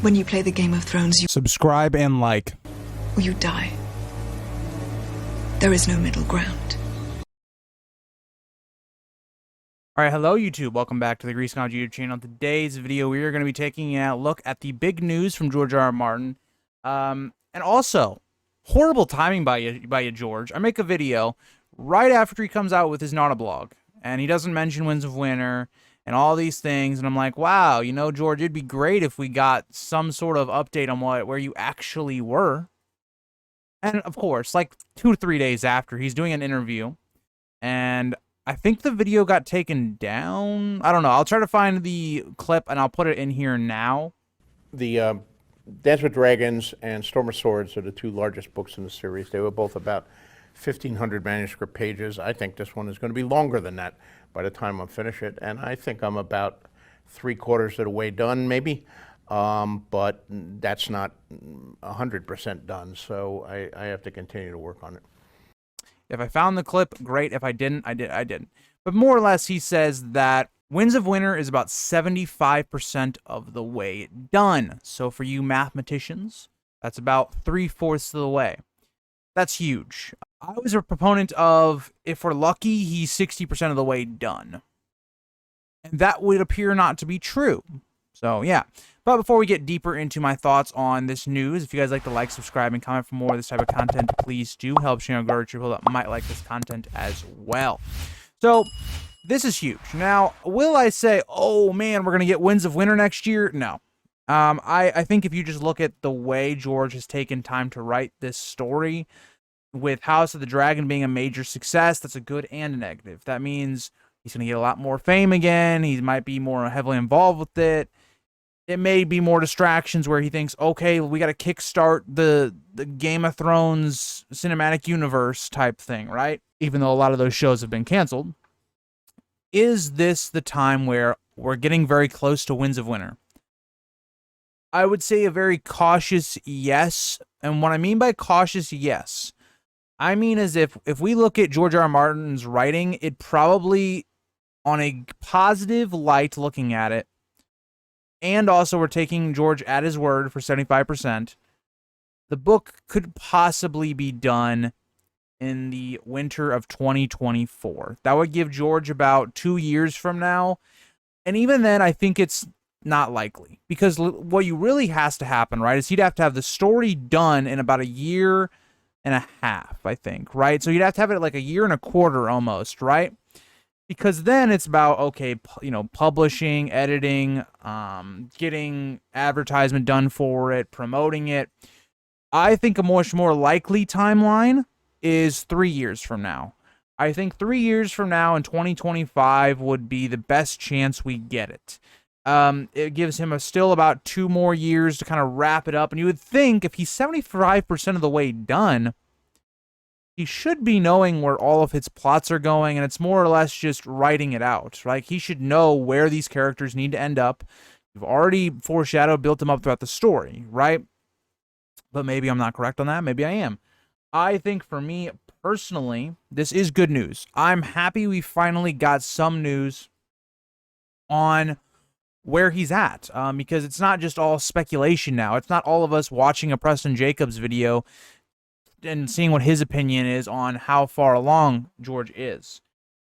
When you play the Game of Thrones, you Subscribe and like. or you die. There is no middle ground. Alright, hello YouTube. Welcome back to the Grease Knowledge YouTube channel. In today's video, we are going to be taking a look at the big news from George R.R. Martin. And also, horrible timing by you, George. I make a video right after he comes out with his Nautablog, and he doesn't mention Winds of Winter and all these things, and I'm like, wow, you know, George, it'd be great if we got some sort of update on where you actually were. And of course, like 2 to 3 days after, he's doing an interview, and I think the video got taken down. I don't know. I'll try to find the clip, and I'll put it in here now. The Dance with Dragons and Storm of Swords are the two largest books in the series. They were both about 1,500 manuscript pages. I think this one is going to be longer than that by the time I finish it, and I think I'm about 3/4 of the way done, maybe. But that's not 100% done, so I have to continue to work on it. If I found the clip, great. If I didn't, I didn't. But more or less, he says that Winds of Winter is about 75% of the way done. So for you mathematicians, that's about 3/4 of the way. That's huge. I was a proponent of, if we're lucky, he's 60% of the way done. And that would appear not to be true. So, yeah. But before we get deeper into my thoughts on this news, if you guys like to like, subscribe, and comment for more of this type of content, please do help channel grow to people that might like this content as well. So, this is huge. Now, will I say, oh man, we're going to get Winds of Winter next year? No. I think if you just look at the way George has taken time to write this story, with House of the Dragon being a major success, that's a good and a negative. That means he's going to get a lot more fame again. He might be more heavily involved with it. It may be more distractions where he thinks, okay, we got to kickstart the Game of Thrones cinematic universe type thing, right? Even though a lot of those shows have been canceled. Is this the time where we're getting very close to Winds of Winter? I would say a very cautious yes. And what I mean by cautious yes, I mean as if we look at George R.R. Martin's writing, it probably, on a positive light looking at it, and also we're taking George at his word for 75%, the book could possibly be done in the winter of 2024. That would give George about 2 years from now. And even then, I think it's not likely. Because what you really has to happen, right, is he'd have to have the story done in about 1.5 years, I think, right? So you'd have to have it like 1.25 years almost, right? Because then it's about, okay, you know, publishing, editing, getting advertisement done for it, promoting it. I think a much more likely timeline is 3 years from now. I think 3 years from now in 2025 would be the best chance we get it. It gives him still about 2 more years to kind of wrap it up. And you would think if he's 75% of the way done, he should be knowing where all of his plots are going, and it's more or less just writing it out, right? He should know where these characters need to end up. You've already foreshadowed, built them up throughout the story, right? But maybe I'm not correct on that. Maybe I am. I think for me, personally, this is good news. I'm happy we finally got some news on where he's at, because it's not just all speculation now. It's not all of us watching a Preston Jacobs video and seeing what his opinion is on how far along George is.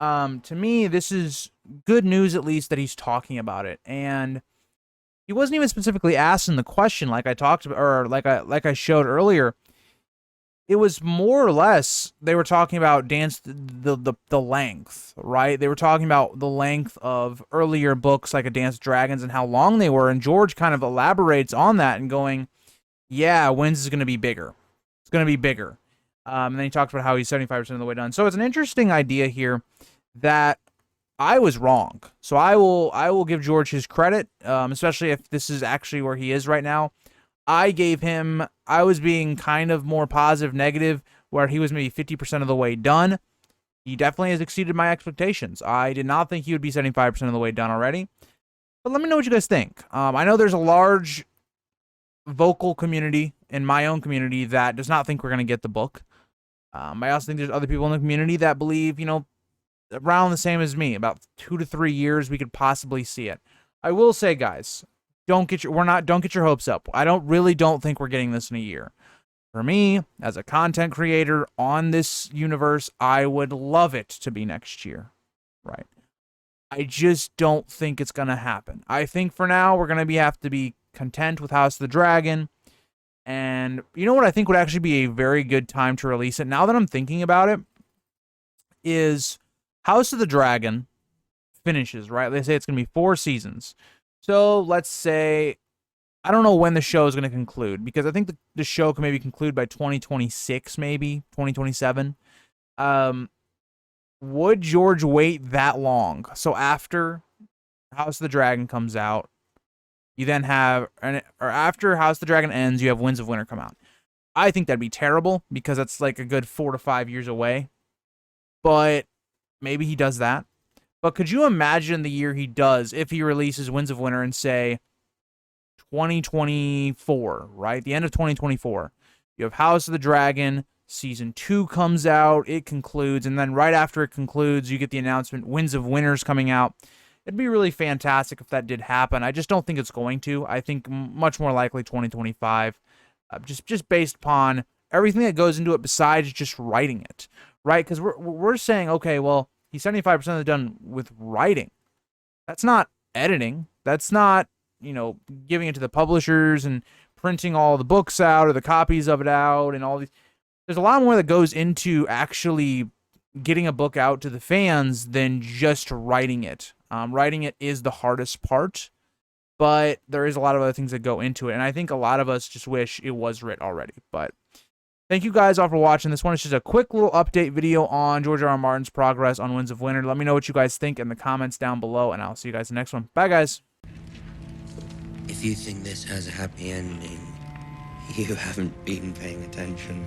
To me, this is good news, at least, that he's talking about it. And he wasn't even specifically asking the question like I talked about, or like I showed earlier. It was more or less, they were talking about the length, right? They were talking about the length of earlier books like A Dance with Dragons and how long they were. And George kind of elaborates on that and going, yeah, Winds is going to be bigger. It's going to be bigger. And then he talks about how he's 75% of the way done. So it's an interesting idea here that I was wrong. So I will give George his credit, especially if this is actually where he is right now. I was being kind of more positive, negative, where he was maybe 50% of the way done. He definitely has exceeded my expectations. I did not think he would be 75% of the way done already. But let me know what you guys think. I know there's a large vocal community in my own community that does not think we're going to get the book. I also think there's other people in the community that believe, you know, around the same as me, about 2 to 3 years we could possibly see it. I will say, guys, don't get your hopes up. I don't think we're getting this in a year. For me, as a content creator on this universe, I would love it to be next year, right? I just don't think it's going to happen. I think for now, we're going to have to be content with House of the Dragon. And you know what I think would actually be a very good time to release it, now that I'm thinking about it, is House of the Dragon finishes, right? They say it's going to be 4 seasons. So let's say, I don't know when the show is going to conclude, because I think the show can maybe conclude by 2026, maybe 2027. Would George wait that long? So after House of the Dragon comes out, you then have, or after House of the Dragon ends, you have Winds of Winter come out. I think that'd be terrible, because that's like a good 4 to 5 years away. But maybe he does that. But could you imagine the year he does if he releases Winds of Winter and say 2024, right? The end of 2024. You have House of the Dragon, Season 2 comes out, it concludes, and then right after it concludes, you get the announcement Winds of Winter's coming out. It'd be really fantastic if that did happen. I just don't think it's going to. I think much more likely 2025, just based upon everything that goes into it besides just writing it, right? Because we're saying, okay, well, he's 75% done with writing. That's not editing. That's not, giving it to the publishers and printing all the books out or the copies of it out and all these. There's a lot more that goes into actually getting a book out to the fans than just writing it. Writing it is the hardest part, but there is a lot of other things that go into it, and I think a lot of us just wish it was writ already. But thank you guys all for watching. This one is just a quick little update video on George R.R. Martin's progress on Winds of Winter. Let me know what you guys think in the comments down below, and I'll see you guys in the next one. Bye, guys. If you think this has a happy ending, you haven't been paying attention.